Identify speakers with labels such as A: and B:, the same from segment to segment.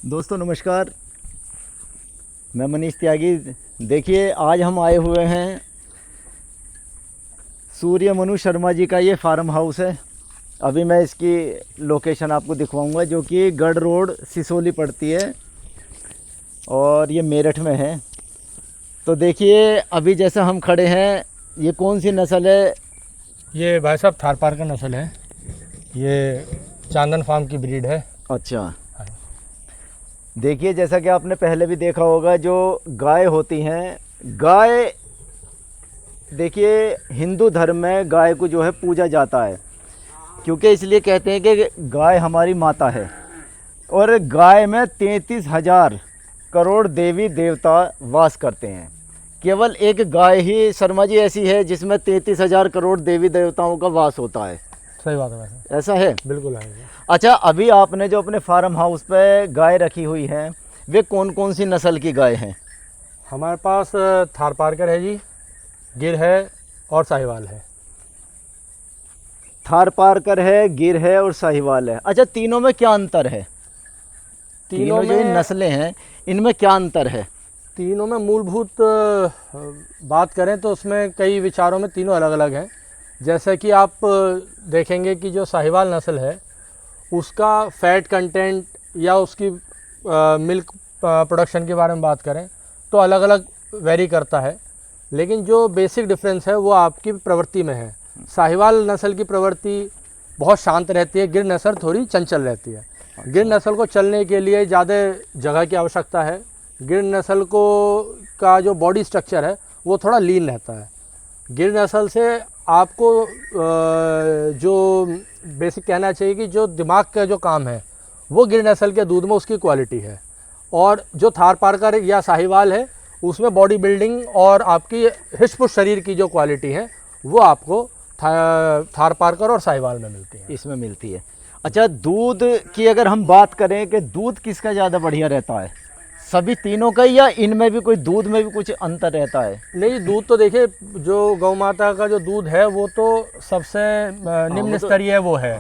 A: दोस्तों नमस्कार, मैं मनीष त्यागी। देखिए आज हम आए हुए हैं सूर्य मनु शर्मा जी का ये फार्म हाउस है। अभी मैं इसकी लोकेशन आपको दिखवाऊंगा, जो कि गढ़ रोड सिसोली पड़ती है और ये मेरठ में है। तो देखिए अभी जैसे हम खड़े हैं, ये कौन सी नस्ल है?
B: ये भाई साहब थारपारकर नस्ल है। ये चांदन फार्म की ब्रीड है।
A: अच्छा, देखिए जैसा कि आपने पहले भी देखा होगा, जो गाय होती हैं, गाय देखिए हिंदू धर्म में गाय को जो है पूजा जाता है, क्योंकि इसलिए कहते हैं कि गाय हमारी माता है। और गाय में 33,000 करोड़ देवी देवता वास करते हैं। केवल एक गाय ही शर्मा जी ऐसी है जिसमें 33,000 करोड़ देवी देवताओं का वास होता है।
B: सही बात है वैसे।
A: ऐसा है?
B: बिल्कुल है।
A: अच्छा, अभी आपने जो अपने फार्म हाउस पे गाय रखी हुई हैं, वे कौन कौन सी नस्ल की गाय हैं?
B: हमारे पास थारपारकर है जी, गिर है और साहिवाल है।
A: थारपारकर है, गिर है और साहिवाल है। अच्छा, तीनों में क्या अंतर है? तीनों जो इन नस्लें हैं, इनमें क्या अंतर है?
B: तीनों में मूलभूत बात करें तो उसमें कई विचारों में तीनों अलग अलग हैं। जैसे कि आप देखेंगे कि जो साहिवाल नस्ल है उसका फैट कंटेंट या उसकी मिल्क प्रोडक्शन के बारे में बात करें तो अलग अलग वेरी करता है, लेकिन जो बेसिक डिफरेंस है वो आपकी प्रवृत्ति में है। साहिवाल नस्ल की प्रवृत्ति बहुत शांत रहती है, गिर नस्ल थोड़ी चंचल रहती है। गिर नस्ल को चलने के लिए ज़्यादा जगह की आवश्यकता है। गिर नस्ल को का जो बॉडी स्ट्रक्चर है वो थोड़ा लीन रहता है। गिर नस्ल से आपको जो बेसिक कहना चाहिए कि जो दिमाग का जो काम है वो गिर नस्ल के दूध में उसकी क्वालिटी है। और जो थारपारकर या साहिवाल है उसमें बॉडी बिल्डिंग और आपकी हिष्ट-पुष्ट शरीर की जो क्वालिटी है वो आपको थारपारकर और साहिवाल में मिलती है।
A: इसमें मिलती है। अच्छा, दूध की अगर हम बात करें कि दूध किसका ज़्यादा बढ़िया रहता है, सभी तीनों का, या इनमें भी कोई दूध में भी कुछ अंतर रहता है?
B: नहीं, दूध तो देखिए जो गौ माता का जो दूध है वो तो सबसे निम्न स्तरीय वो है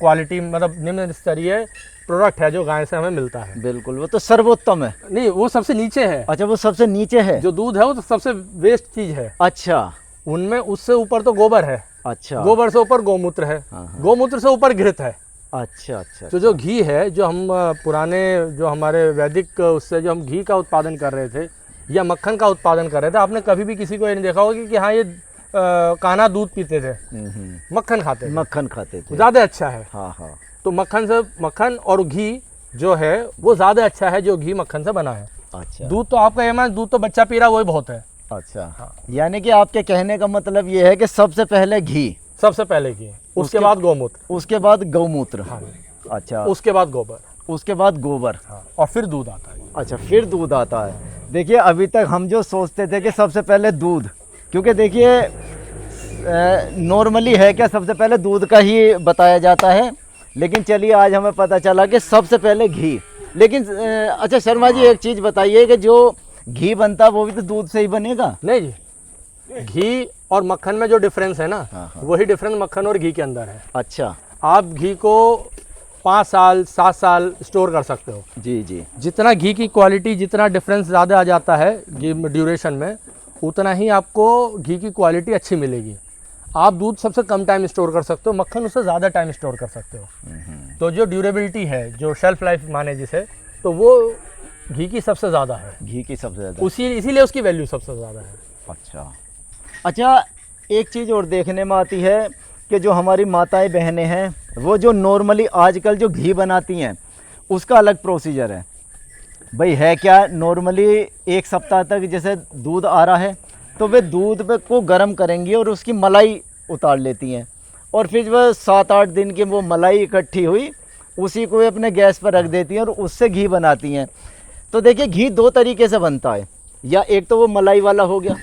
B: क्वालिटी, मतलब निम्न स्तरीय प्रोडक्ट है जो गाय से हमें मिलता है।
A: बिल्कुल, वो तो सर्वोत्तम है।
B: नहीं, वो सबसे नीचे है।
A: अच्छा, वो सबसे नीचे है।
B: जो दूध है वो तो सबसे वेस्ट चीज़ है।
A: अच्छा,
B: उनमें उससे ऊपर तो गोबर है।
A: अच्छा,
B: गोबर से ऊपर गौमूत्र है। गौमूत्र से ऊपर घृत है।
A: अच्छा अच्छा।
B: तो जो घी है, जो हम पुराने जो हमारे वैदिक उससे जो हम घी का उत्पादन कर रहे थे या मक्खन का उत्पादन कर रहे थे, आपने कभी भी किसी को ये नहीं देखा होगा कि हाँ ये कान्हा दूध पीते थे, मक्खन खाते थे।
A: मक्खन खाते थे,
B: ज़्यादा अच्छा है।
A: हाँ हाँ।
B: तो मक्खन और घी जो है वो ज़्यादा अच्छा है जो घी मक्खन से बना है।
A: अच्छा,
B: दूध तो आपका ये दूध तो बच्चा पी रहा वही बहुत है।
A: अच्छा
B: हाँ।
A: यानी कि आपके कहने का मतलब ये है कि सबसे पहले घी,
B: सबसे पहले घी, उसके बाद गौमूत्र,
A: उसके बाद गौमूत्र।
B: हाँ।
A: अच्छा,
B: उसके बाद गोबर,
A: उसके बाद गोबर।
B: हाँ। और फिर दूध आता है।
A: अच्छा, फिर दूध आता है। देखिए अभी तक हम जो सोचते थे कि सबसे पहले दूध, क्योंकि देखिए नॉर्मली है क्या, सबसे पहले दूध का ही बताया जाता है, लेकिन चलिए आज हमें पता चला कि सबसे पहले घी। लेकिन अच्छा शर्मा जी, एक चीज़ बताइए कि जो घी बनता है वो भी तो दूध से ही बनेगा?
B: नहीं जी, घी और मक्खन में जो डिफरेंस है ना, वही डिफरेंस मक्खन और घी के अंदर है।
A: अच्छा,
B: आप घी को 5 साल 7 साल स्टोर कर सकते हो।
A: जी जी।
B: जितना घी की क्वालिटी, जितना डिफरेंस ज़्यादा आ जाता है घी ड्यूरेशन में, उतना ही आपको घी की क्वालिटी अच्छी मिलेगी। आप दूध सबसे कम टाइम स्टोर कर सकते हो, मक्खन उससे ज़्यादा टाइम स्टोर कर सकते हो। तो जो ड्यूरेबिलिटी है, जो शेल्फ लाइफ माने जिसे, तो वो घी की सबसे ज़्यादा है।
A: घी की सबसे ज़्यादा,
B: इसीलिए उसकी वैल्यू सबसे ज़्यादा है।
A: अच्छा अच्छा। एक चीज़ और देखने में आती है कि जो हमारी माताएं बहनें हैं, वो जो नॉर्मली आजकल जो घी बनाती हैं उसका अलग प्रोसीजर है भाई, है क्या? नॉर्मली एक सप्ताह तक जैसे दूध आ रहा है तो वे दूध पे को गर्म करेंगी और उसकी मलाई उतार लेती हैं, और फिर वह 7-8 दिन की वो मलाई इकट्ठी हुई उसी को वे अपने गैस पर रख देती हैं और उससे घी बनाती हैं। तो देखिए घी 2 तरीके से बनता है, या एक तो वो मलाई वाला हो गया,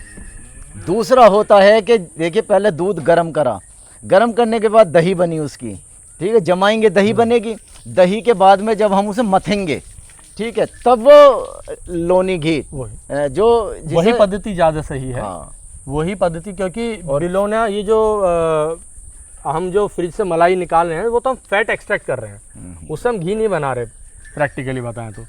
A: दूसरा होता है कि देखिए पहले दूध गर्म करा, गर्म करने के बाद दही बनी उसकी, ठीक है, जमाएंगे दही बनेगी, दही के बाद में जब हम उसे मथेंगे, ठीक है, तब वो लोनी घी, जो
B: वही पद्धति ज़्यादा सही है।
A: हाँ,
B: वही पद्धति, क्योंकि बिलोना ये जो हम जो फ्रिज से मलाई निकाल रहे हैं वो तो हम फैट एक्सट्रैक्ट कर रहे हैं, उससे हम घी नहीं बना रहे प्रैक्टिकली बताएं तो।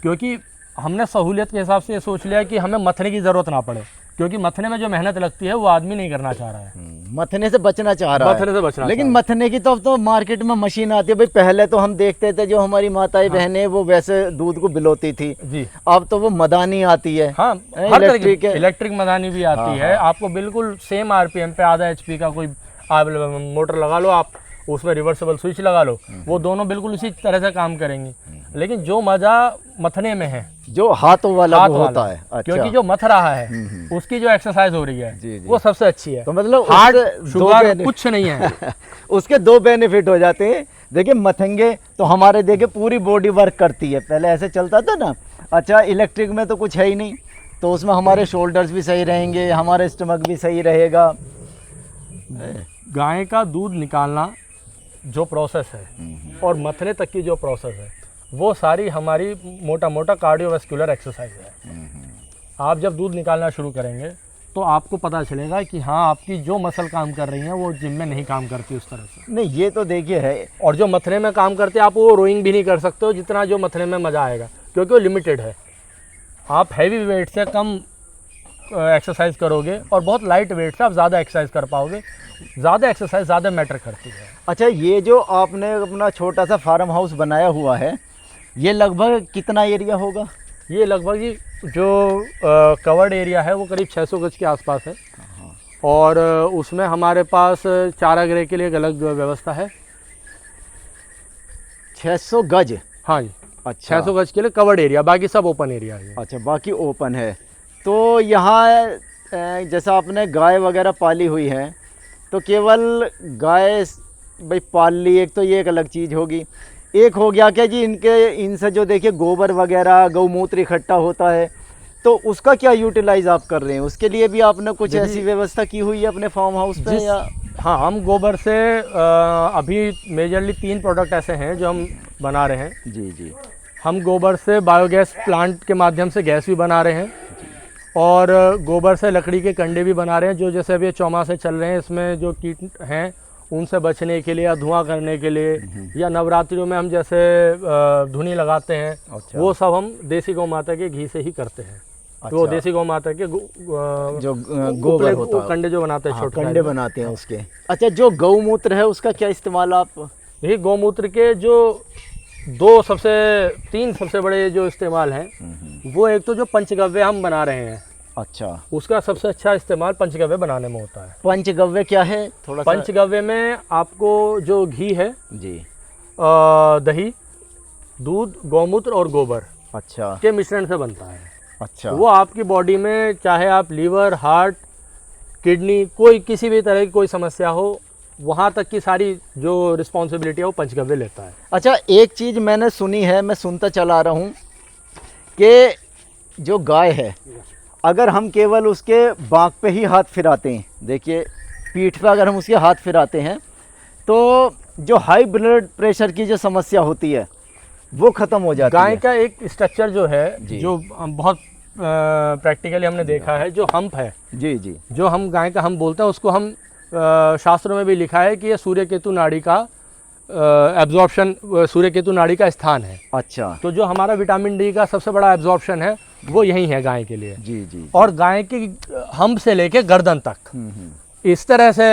B: क्योंकि हमने सहूलियत के हिसाब से ये सोच लिया कि हमें मथने की ज़रूरत ना पड़े, क्योंकि मथने में जो मेहनत लगती है वो आदमी नहीं करना चाह रहा है,
A: मथने से बचना चाह रहा है।
B: मथने से बचना
A: लेकिन मथने की तो अब तो मार्केट में मशीन आती है भाई। पहले तो हम देखते थे जो हमारी माताएं बहनें वो वैसे दूध को बिलोती थी
B: जी।
A: अब तो वो मदानी आती है।
B: हाँ, हर तरह की
A: इलेक्ट्रिक
B: इलेक्ट्रिक मदानी भी आती है। आपको बिल्कुल सेम आरपीएम पे आधा एचपी का कोई मोटर लगा लो आप, उसमें रिवर्सेबल स्विच लगा लो, वो दोनों बिल्कुल उसी तरह से काम करेंगी। लेकिन जो मजा मथने में है,
A: जो हाथों वाला वो होता है। अच्छा।
B: क्योंकि जो मथ रहा है उसकी जो एक्सरसाइज हो रही है
A: जी।
B: वो सबसे अच्छी है।
A: तो मतलब
B: हार्ट शुगर कुछ नहीं है।
A: उसके दो बेनिफिट हो जाते हैं। देखिए मथेंगे तो हमारे देखिए पूरी बॉडी वर्क करती है, पहले ऐसे चलता था ना। अच्छा, इलेक्ट्रिक में तो कुछ है ही नहीं, तो उसमें हमारे शोल्डर्स भी सही रहेंगे, हमारा स्टमक भी सही रहेगा।
B: गाय का दूध निकालना जो प्रोसेस है और मथने तक की जो प्रोसेस है वो सारी हमारी मोटा मोटा कार्डियोवैस्कुलर एक्सरसाइज है। आप जब दूध निकालना शुरू करेंगे तो आपको पता चलेगा कि हाँ, आपकी जो मसल काम कर रही हैं वो जिम में नहीं काम करती उस तरह से।
A: नहीं, ये तो देखिए है।
B: और जो मथने में काम करते हैं आप वो रोइंग भी नहीं कर सकते हो जितना जो मथने में मज़ा आएगा, क्योंकि वो लिमिटेड है। आप हैवी वेट से कम एक्सरसाइज करोगे और बहुत लाइट वेट से आप ज़्यादा एक्सरसाइज कर पाओगे। ज़्यादा एक्सरसाइज ज़्यादा मैटर करती है। अच्छा,
A: ये जो आपने अपना छोटा सा फार्म हाउस बनाया हुआ है, ये लगभग कितना एरिया होगा?
B: ये लगभग जी जो कवर्ड एरिया है वो करीब 600 गज के आसपास है। और उसमें हमारे पास चारा गृह के लिए एक अलग व्यवस्था है।
A: 600 गज?
B: हाँ जी।
A: अच्छा,
B: 600 गज के लिए कवर्ड एरिया, बाकी सब ओपन एरिया है।
A: अच्छा, बाकी ओपन है। तो यहाँ जैसा आपने गाय वगैरह पाली हुई है, तो केवल गाय भाई पाल ली, एक तो ये एक अलग चीज़ होगी। एक हो गया क्या जी इनसे जो देखिए गोबर वगैरह गौमूत्र इकट्ठा होता है, तो उसका क्या यूटिलाइज आप कर रहे हैं? उसके लिए भी आपने कुछ ऐसी व्यवस्था की हुई है अपने फार्म हाउस पे या?
B: हाँ, हम गोबर से अभी मेजरली 3 प्रोडक्ट ऐसे हैं जो हम बना रहे हैं।
A: जी।
B: हम गोबर से बायोगैस प्लांट के माध्यम से गैस भी बना रहे हैं और गोबर से लकड़ी के कंडे भी बना रहे हैं, जो जैसे अभी चौमासे चल रहे हैं इसमें जो कीट हैं उनसे बचने के लिए या धुआं करने के लिए, या नवरात्रियों में हम जैसे धुनी लगाते हैं। अच्छा। वो सब हम देसी गौ माता के घी से ही करते हैं। अच्छा। तो वो देसी गौ माता के
A: जो गोबर होता है,
B: कंडे जो बनाते हैं, छोटे
A: कंडे बनाते हैं उसके। अच्छा, जो गौमूत्र है उसका क्या इस्तेमाल आप?
B: देखिए, गौमूत्र के जो 3 सबसे बड़े जो इस्तेमाल हैं, वो एक तो जो पंचगव्य हम बना रहे हैं।
A: अच्छा,
B: उसका सबसे अच्छा इस्तेमाल पंचगव्य बनाने में होता है।
A: पंचगव्य क्या है? थोड़ा
B: पंचगव्य में आपको जो घी है
A: जी,
B: दही, दूध, गौमूत्र और गोबर
A: अच्छा
B: के मिश्रण से बनता है।
A: अच्छा,
B: वो आपकी बॉडी में चाहे आप लीवर, हार्ट, किडनी, कोई किसी भी तरह की कोई समस्या हो, वहाँ तक की सारी जो रिस्पॉन्सिबिलिटी है वो पंचगव्य लेता है।
A: अच्छा, एक चीज़ मैंने सुनी है, मैं सुनता चला रहा हूँ कि जो गाय है अगर हम केवल उसके बाँक पे ही हाथ फिराते हैं, देखिए पीठ पे अगर हम उसके हाथ फिराते हैं, तो जो हाई ब्लड प्रेशर की जो समस्या होती है वो ख़त्म हो जाती है।
B: गाय का एक स्ट्रक्चर जो है, जो बहुत प्रैक्टिकली हमने देखा है, जो हम्प है
A: जी,
B: जो हम गाय का हम बोलते हैं, उसको हम शास्त्रों में भी लिखा है कि ये सूर्य केतु नाड़ी का एब्जॉर्प्शन, सूर्य केतु नाड़ी का स्थान है।
A: अच्छा,
B: तो जो हमारा विटामिन डी का सबसे बड़ा एब्जॉर्प्शन है वो यही है गाय के लिए।
A: जी।
B: और गाय की हम्प से लेके गर्दन तक इस तरह से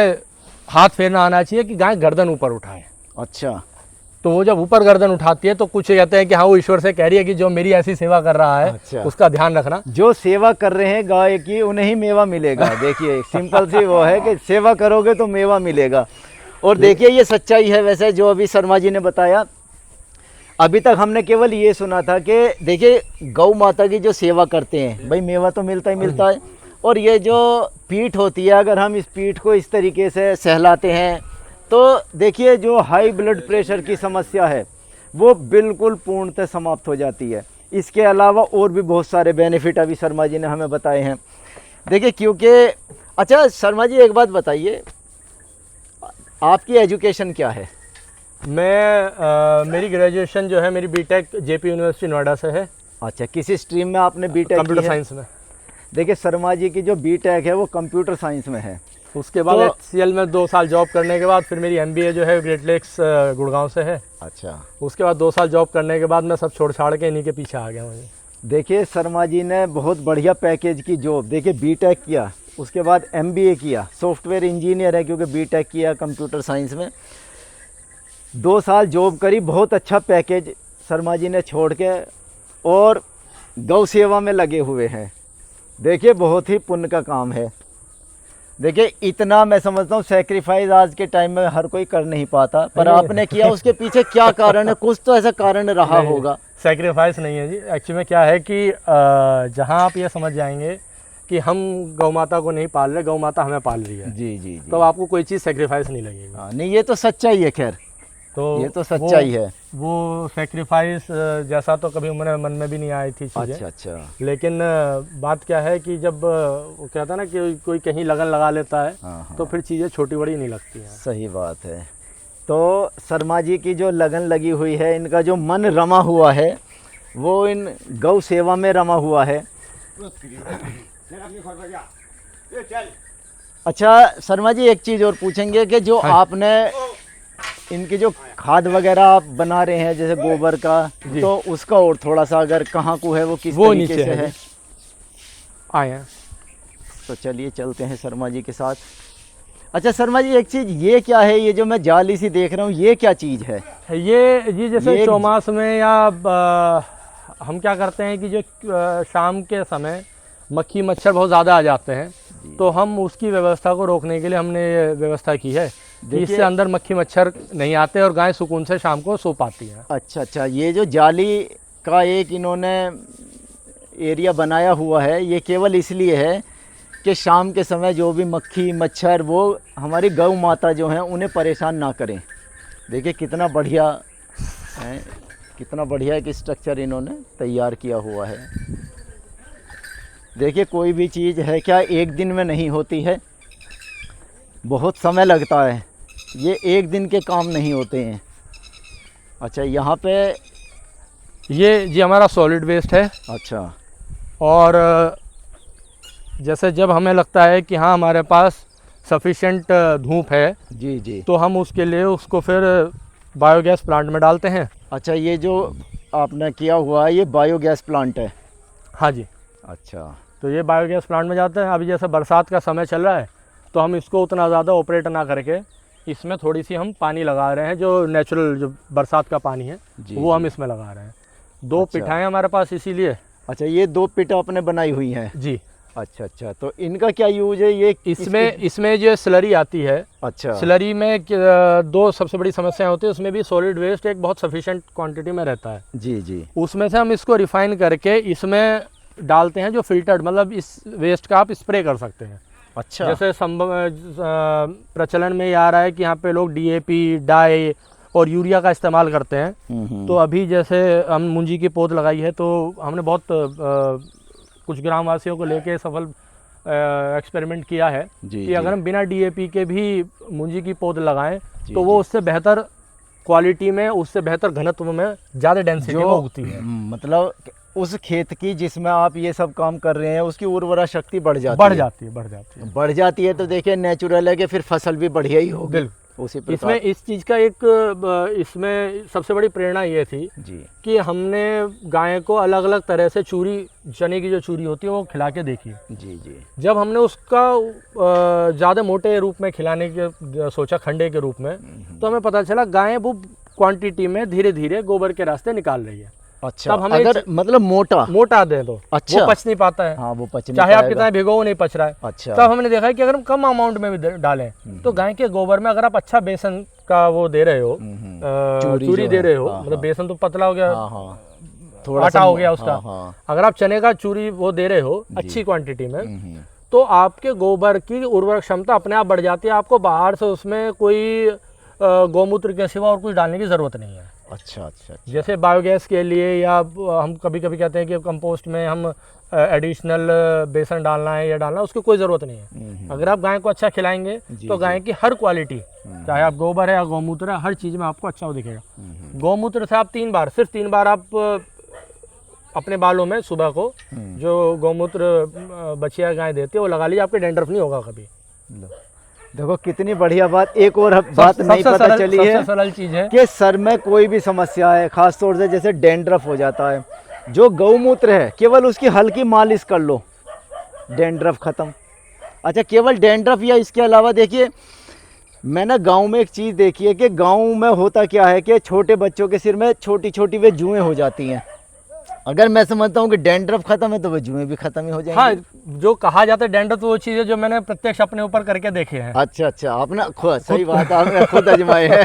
B: हाथ फेरना आना चाहिए कि गाय गर्दन ऊपर उठाए।
A: अच्छा,
B: तो वो जब ऊपर गर्दन उठाती है तो कुछ कहते हैं कि हाँ, वो ईश्वर से कह रही है कि जो मेरी ऐसी सेवा कर रहा है। अच्छा। उसका ध्यान रखना।
A: जो सेवा कर रहे हैं गाय की उन्हें ही मेवा मिलेगा। देखिए सिंपल सी वो है कि सेवा करोगे तो मेवा मिलेगा। और देखिए ये सच्चाई है वैसे जो अभी शर्मा जी ने बताया। अभी तक हमने केवल ये सुना था कि देखिए गौ माता की जो सेवा करते हैं भाई मेवा तो मिलता ही मिलता है, और ये जो पीठ होती है अगर हम इस पीठ को इस तरीके से सहलाते हैं तो देखिए जो हाई ब्लड प्रेशर की समस्या है वो बिल्कुल पूर्णतः समाप्त हो जाती है। इसके अलावा और भी बहुत सारे बेनिफिट अभी शर्मा जी ने हमें बताए हैं। देखिए क्योंकि अच्छा शर्मा जी एक बात बताइए, आपकी एजुकेशन क्या है?
B: मेरी ग्रेजुएशन जो है मेरी बीटेक जेपी यूनिवर्सिटी नोएडा से है।
A: अच्छा, किसी स्ट्रीम में आपने बीटेक?
B: कंप्यूटर साइंस में।
A: देखिए शर्मा जी की जो बीटेक है वो कंप्यूटर साइंस में है।
B: उसके बाद
A: तो-
B: HCL में 2 साल जॉब करने के बाद फिर मेरी MBA जो है ग्रेट लेक्स गुड़गांव से है।
A: अच्छा,
B: उसके बाद 2 साल जॉब करने के बाद मैं सब छोड़ छाड़ के इन्हीं के पीछे आ गया हूँ।
A: देखिए शर्मा जी ने बहुत बढ़िया पैकेज की जॉब, देखिए बीटेक किया, उसके बाद MBA किया, सॉफ्टवेयर इंजीनियर है क्योंकि बीटेक किया कंप्यूटर साइंस में, 2 साल जॉब करी, बहुत अच्छा पैकेज शर्मा जी ने छोड़ के और गौ सेवा में लगे हुए हैं। देखिए बहुत ही पुण्य का काम है। देखिए इतना मैं समझता हूँ सेक्रीफाइस आज के टाइम में हर कोई कर नहीं पाता, पर
B: नहीं।
A: आपने किया, उसके पीछे क्या कारण है? कुछ तो ऐसा कारण रहा
B: नहीं,
A: होगा।
B: सेक्रीफाइस नहीं है जी। एक्चुअली में क्या है कि जहाँ आप ये समझ जाएंगे कि हम गौ माता को नहीं पाल रहे, गौ माता हमें पाल रही है,
A: जी जी जी।
B: तो आपको कोई चीज़ सेक्रीफाइस नहीं लगेगी।
A: हाँ नहीं, ये तो सच्चाई है। खैर
B: तो
A: ये तो सच्चाई है।
B: वो सेक्रीफाइस जैसा तो कभी मेरे मन में भी नहीं आई थी चीज़ें।
A: अच्छा अच्छा।
B: लेकिन बात क्या है कि जब वो कहता है ना कि कोई कहीं लगन लगा लेता है,
A: हाँ हाँ,
B: तो फिर चीज़ें छोटी बड़ी नहीं लगती हैं।
A: सही बात है। तो शर्मा जी की जो लगन लगी हुई है, इनका जो मन रमा हुआ है, वो इन गौ सेवा में रमा हुआ है। अच्छा शर्मा जी, एक चीज़ और पूछेंगे कि जो
B: हाँ।
A: आपने इनकी जो खाद वगैरह आप बना रहे हैं जैसे गोबर का,
B: जी।
A: तो उसका और थोड़ा सा अगर कहाँ को है, वो किस
B: वो
A: तरीके
B: नीचे
A: से है?
B: आए हैं।
A: तो चलिए चलते हैं शर्मा जी के साथ। अच्छा शर्मा जी, एक चीज़ ये क्या है, ये जो मैं जाली सी देख रहा हूँ, ये क्या चीज़ है?
B: ये जैसे
A: ये-
B: चौमास में या हम क्या करते हैं कि जो शाम के समय मक्खी मच्छर बहुत ज़्यादा आ जाते हैं, तो हम उसकी व्यवस्था को रोकने के लिए हमने ये व्यवस्था की है कि
A: देखिए-
B: इससे अंदर मक्खी मच्छर नहीं आते और गाय सुकून से शाम को सो पाती है।
A: अच्छा अच्छा, ये जो जाली का एक इन्होंने एरिया बनाया हुआ है, ये केवल इसलिए है कि शाम के समय जो भी मक्खी मच्छर वो हमारी गौ माता जो हैं उन्हें परेशान ना करें। देखिए कितना बढ़िया है, कितना बढ़िया एक स्ट्रक्चर इन्होंने तैयार किया हुआ है। देखिए कोई भी चीज़ है क्या एक दिन में नहीं होती है, बहुत समय लगता है, ये एक दिन के काम नहीं होते हैं। अच्छा यहाँ पे,
B: ये जी हमारा सॉलिड वेस्ट है।
A: अच्छा
B: और जैसे जब हमें लगता है कि हाँ हमारे पास सफिशेंट धूप है,
A: जी जी।
B: तो हम उसके लिए उसको फिर बायोगैस प्लांट में डालते हैं।
A: अच्छा ये जो आपने किया हुआ है ये बायोगैस प्लांट है?
B: हाँ जी।
A: अच्छा
B: तो ये बायोगैस प्लांट में जाते हैं। अभी जैसे बरसात का समय चल रहा है, तो हम इसको उतना ज़्यादा ऑपरेट ना करके इसमें थोड़ी सी हम पानी लगा रहे हैं, जो नेचुरल जो बरसात का पानी है वो हम इसमें लगा रहे हैं। 2
A: अच्छा।
B: पिठाएँ हमारे पास इसीलिए।
A: अच्छा, ये 2 पिट आपने बनाई हुई हैं?
B: जी।
A: अच्छा अच्छा, तो इनका क्या यूज है? ये
B: इसमें जो स्लरी आती है,
A: अच्छा
B: स्लरी में 2 सबसे बड़ी समस्याएं होती है। उसमें भी सॉलिड वेस्ट एक बहुत सफिशिएंट क्वांटिटी में रहता है।
A: जी जी।
B: उसमें से हम इसको रिफाइन करके इसमें डालते हैं, जो फिल्टर्ड, मतलब इस वेस्ट का आप स्प्रे कर सकते हैं।
A: अच्छा
B: जैसे प्रचलन में ये आ रहा है कि यहाँ पे लोग DAP, डाई और यूरिया का इस्तेमाल करते हैं। तो अभी जैसे हम मुंजी की पौध लगाई है, तो हमने बहुत कुछ ग्रामवासियों को लेके सफल एक्सपेरिमेंट किया है कि अगर हम बिना DAP के भी मुंजी की पौध लगाएं, तो वो उससे बेहतर क्वालिटी में, उससे बेहतर घनत्व में, ज़्यादा डेंसिटी में उगती है।
A: मतलब उस खेत की जिसमें आप ये सब काम कर रहे हैं उसकी उर्वरा शक्ति बढ़ जाती है। बढ़ जाती है तो देखिए नेचुरल है कि फिर फसल भी बढ़िया ही होगी।
B: बिल्कुल
A: उसी प्रकार
B: इसमें इस चीज़ का इसमें सबसे बड़ी प्रेरणा ये थी
A: जी
B: कि हमने गाय को अलग अलग तरह से चूरी, चने की जो चूरी होती है वो खिला के देखी।
A: जी जी।
B: जब हमने उसका ज़्यादा मोटे रूप में खिलाने के सोचा, खंडे के रूप में, तो हमें पता चला गाय वो क्वांटिटी में धीरे धीरे गोबर के रास्ते निकाल रही है।
A: अच्छा,
B: तब हमें
A: अगर मतलब मोटा
B: दे दो,
A: अच्छा,
B: वो पच नहीं पाता है।
A: हाँ, वो पच नहीं
B: चाहे आप
A: पाएगा।
B: कितना भिगो, वो नहीं पच रहा है।
A: अच्छा,
B: तब हमने देखा है कि अगर हम कम अमाउंट में भी डालें, तो गाय के गोबर में अगर आप अच्छा बेसन का वो दे रहे हो, चूरी दे रहे हो, मतलब बेसन तो पतला हो गया,
A: थोड़ा
B: आटा हो गया उसका।
A: हाँ।
B: अगर आप चने का चूरी वो दे रहे हो अच्छी क्वांटिटी में, तो आपके गोबर की उर्वरक क्षमता अपने आप बढ़ जाती है। आपको बाहर से उसमें कोई गौमूत्र के सिवा और कुछ डालने की ज़रूरत नहीं है।
A: अच्छा अच्छा।
B: जैसे बायोगैस के लिए, या हम कभी कभी कहते हैं कि कंपोस्ट में हम एडिशनल बेसन डालना है या डालना है, उसकी कोई ज़रूरत नहीं है। अगर आप गाय को अच्छा खिलाएंगे तो गाय की हर क्वालिटी, चाहे आप गोबर है या गौमूत्र है, हर चीज़ में आपको अच्छा दिखेगा। गौमूत्र से आप सिर्फ 3 बार आप अपने बालों में सुबह को जो गौमूत्र बछिया गाय देती है वो लगा लीजिए, आपके डैंड्रफ नहीं होगा कभी।
A: देखो कितनी बढ़िया बात, एक और बात नहीं पता चली है,
B: सबसे सरल चीज़ है
A: कि सर में कोई भी समस्या है, खास तौर से जैसे डैंड्रफ हो जाता है, जो गौमूत्र है केवल उसकी हल्की मालिश कर लो, डैंड्रफ खत्म। अच्छा, केवल डैंड्रफ या इसके अलावा देखिए, मैंने गांव में एक चीज़ देखी है कि गांव में होता क्या है कि छोटे बच्चों के सिर में छोटी छोटी वे जुएँ हो जाती हैं। अगर मैं समझता हूँ कि डैंड्रफ खत्म है तो वे जुएँ भी खत्म ही हो जाएंगी।
B: हाँ, जो कहा जाता है डैंड्रफ, वो चीज़ है जो मैंने प्रत्यक्ष अपने ऊपर करके देखे हैं।
A: अच्छा, आपने खुद, सही बात, आपने खुद आजमाई है।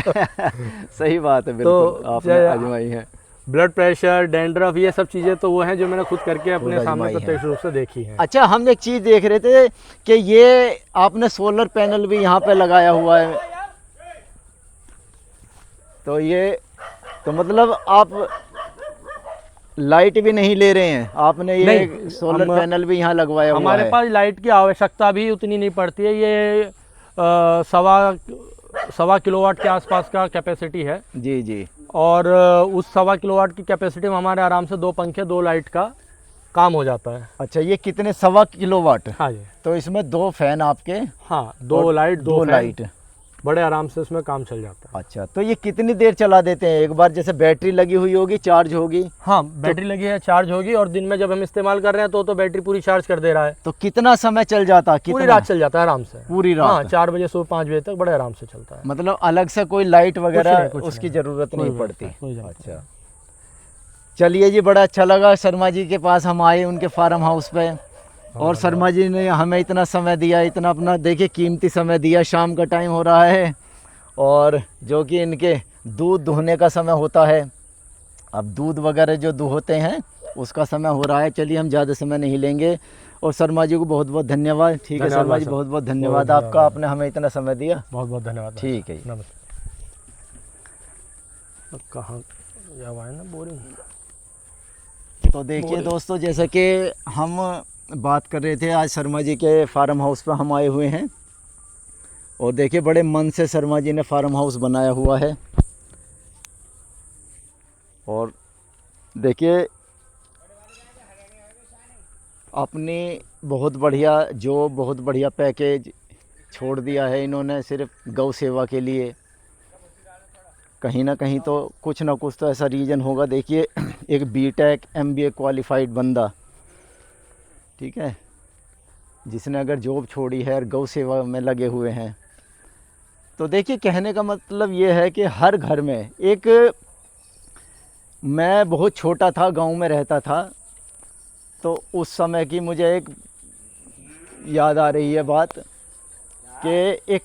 A: सही बात है, बिल्कुल
B: तो
A: आपने आजमाई है।
B: ब्लड प्रेशर, डैंड्रफ, ये सब चीज़ें तो वो हैं जो मैंने खुद करके अपने सामने
A: आजमाई
B: प्रत्यक्ष रूप से देखी हैं।
A: अच्छा, हम एक चीज़ देख रहे थे कि ये आपने सोलर पैनल भी यहाँ पे लगाया हुआ है, तो ये तो मतलब आप लाइट भी नहीं ले रहे हैं, आपने ये
B: नहीं,
A: सोलर पैनल भी यहाँ लगवाया हुआ है।
B: हमारे पास लाइट की आवश्यकता भी उतनी नहीं पड़ती है। ये सवा किलोवाट के आसपास का कैपेसिटी है
A: जी जी।
B: और उस 1.25 किलोवाट की कैपेसिटी में हमारे आराम से 2 पंखे 2 लाइट का काम हो जाता है।
A: अच्छा, ये कितने, 1.25 किलोवाट?
B: हाँ जी।
A: तो इसमें 2 फैन आपके?
B: हाँ, 2 लाइट 2
A: लाइट,
B: बड़े आराम से इसमें काम चल जाता है।
A: अच्छा, तो ये कितनी देर चला देते हैं? एक बार जैसे बैटरी लगी हुई होगी, चार्ज होगी?
B: हाँ, बैटरी लगी है, चार्ज होगी, और दिन में जब हम इस्तेमाल कर रहे हैं तो बैटरी पूरी चार्ज कर दे रहा है।
A: तो कितना समय चल जाता?
B: पूरी रात चल जाता है आराम से।
A: पूरी रात?
B: हाँ, 4 बजे सुबह 5 बजे तक बड़े आराम से चलता है।
A: मतलब अलग से कोई लाइट वगैरह
B: कुछ
A: उसकी
B: नहीं,
A: ज़रूरत नहीं पड़ती?
B: अच्छा,
A: चलिए जी, बड़ा अच्छा लगा शर्मा जी के पास हम आए, उनके फार्म हाउस पे, और शर्मा जी ने हमें इतना समय दिया, इतना अपना देखिए कीमती समय दिया। शाम का टाइम हो रहा है और जो कि इनके दूध दुहने का समय होता है, अब दूध वगैरह जो दुहते हैं उसका समय हो रहा है। चलिए, हम ज़्यादा समय नहीं लेंगे, और शर्मा जी को बहुत बहुत धन्यवाद। ठीक है शर्मा जी, बहुत बहुत धन्यवाद आपका, आपने हमें इतना समय दिया।
B: बहुत बहुत धन्यवाद।
A: ठीक है,
B: नमस्ते। कहाँ है ना बोरिंग।
A: तो देखिए दोस्तों, जैसा कि हम बात कर रहे थे, आज शर्मा जी के फार्म हाउस पर हम आए हुए हैं, और देखिए बड़े मन से शर्मा जी ने फार्म हाउस बनाया हुआ है। और देखिए अपनी बहुत बढ़िया पैकेज छोड़ दिया है इन्होंने, सिर्फ गौ सेवा के लिए। कहीं ना कहीं तो कुछ ना कुछ तो ऐसा रीज़न होगा। देखिए, एक बीटेक MBA क्वालिफाइड बंदा, ठीक है, जिसने अगर जॉब छोड़ी है और गौ सेवा में लगे हुए हैं, तो देखिए कहने का मतलब ये है कि हर घर में एक, मैं बहुत छोटा था, गांव में रहता था, तो उस समय की मुझे एक याद आ रही है बात, कि एक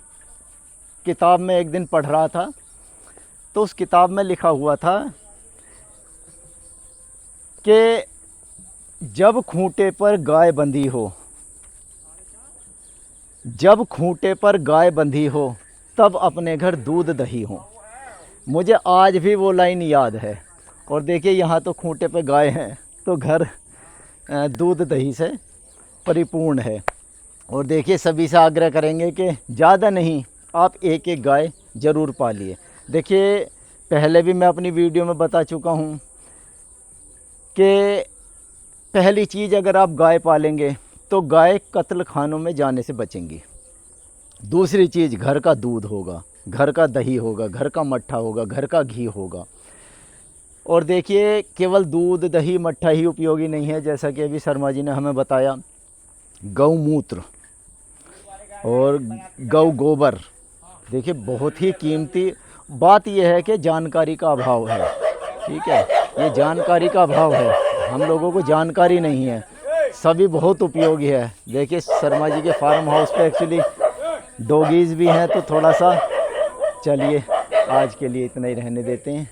A: किताब में एक दिन पढ़ रहा था, तो उस किताब में लिखा हुआ था कि जब खूंटे पर गाय बंधी हो, जब खूंटे पर गाय बंधी हो, तब अपने घर दूध दही हो। मुझे आज भी वो लाइन याद है। और देखिए, यहाँ तो खूंटे पे गाय हैं, तो घर दूध दही से परिपूर्ण है। और देखिए, सभी से आग्रह करेंगे कि ज़्यादा नहीं, आप एक एक गाय ज़रूर पालिए। देखिए, पहले भी मैं अपनी वीडियो में बता चुका हूँ कि पहली चीज़, अगर आप गाय पालेंगे तो गाय कत्ल खानों में जाने से बचेंगी। दूसरी चीज़, घर का दूध होगा, घर का दही होगा, घर का मट्ठा होगा, घर का घी होगा। और देखिए, केवल दूध दही मट्ठा ही उपयोगी नहीं है, जैसा कि अभी शर्मा जी ने हमें बताया, गौमूत्र और गौ गोबर, देखिए बहुत ही कीमती। बात यह है कि जानकारी का अभाव है, ठीक है, ये जानकारी का अभाव है, हम लोगों को जानकारी नहीं है, सभी बहुत उपयोगी है। देखिए, शर्मा जी के फार्म हाउस पे एक्चुअली डॉगीज़ भी हैं, तो थोड़ा सा, चलिए आज के लिए इतना ही रहने देते हैं।